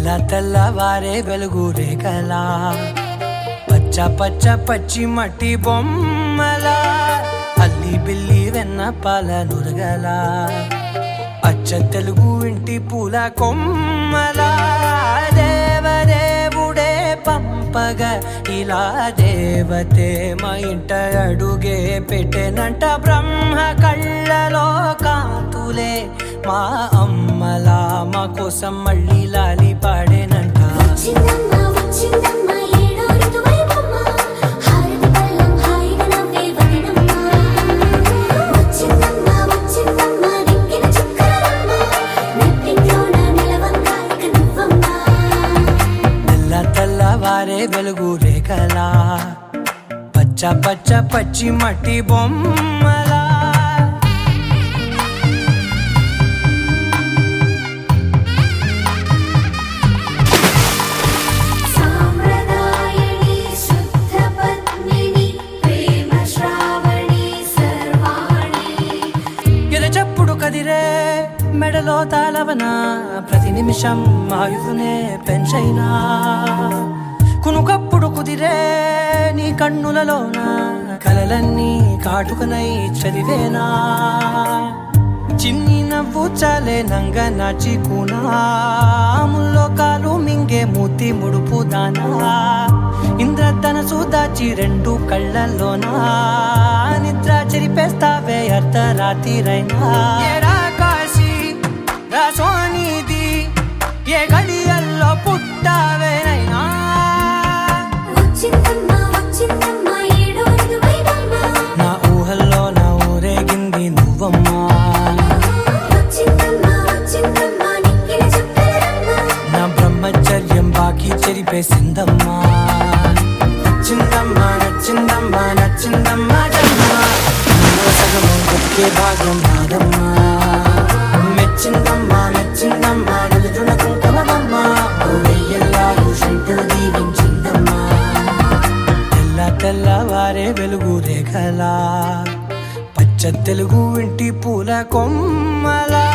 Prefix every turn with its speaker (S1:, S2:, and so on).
S1: తెల్ల తెల్లవారే వెలుగు రేఖలా పచ్చ పచ్చ పచ్చి మట్టి బొమ్మలా అల్లి బిల్లి వెన్న పాల నురగలా అచ్చ తెలుగు ఇంటి పూల కొమ్మలా దేవదేవుడే పంపగ ఇలా దేవతే మా ఇంట అడుగే పెట్టెనంట బ్రహ్మ కళ్ళలో కాంతులే మా అమ్మలా మా కోసం మళ్ళీ లాలి పాడేనంట. తెల్లవారే వెలుగు రేఖలా పచ్చ పచ్చ పచ్చి మట్టి బొమ్మలా ఎరచప్పుడు కదిరే మెడలో తాళవన ప్రతి నిమిషం ఆయుధునే పెంచైనా కునుకప్పుడు కుదిరే నీ కన్నులలోన కలలన్నీ కాటుకనై చదివేనా చిన్ని నవ్వు చాలే నంగ నాచి కూనాముల్లో కాలు మింగే మూతి ముడుపు దానా ఇంద్రధనసు దాచి రెండు కళ్ళల్లోనా నిద్ర చెరిపేస్తావే అర్ధరాత్రిరైనా కాశీ రాసోనిది ఏ గడియల్లో పుట్టావేనైనా నా ఊహల్లో నా ఊరేగింది నువ్వమ్మా నా బ్రహ్మచర్యం బాకీ చెరిపేసిందమ్మా నచ్చిందమ్మా నచ్చిందమ్మా నచ్చిందమ్మా జమ్మా సగము ఒకే భాగం నాదమ్మా మెచ్చిందమ్మా మెచ్చిందమ్మా నలుదున కుంకుమమ్మా వెయ్యల్లాగు శంకులు దీవించిందమ్మా తెల్ల తెల్లవారే వెలుగు రేఖలా పచ్చ తెలుగు ఇంటి పూల కొమ్మలా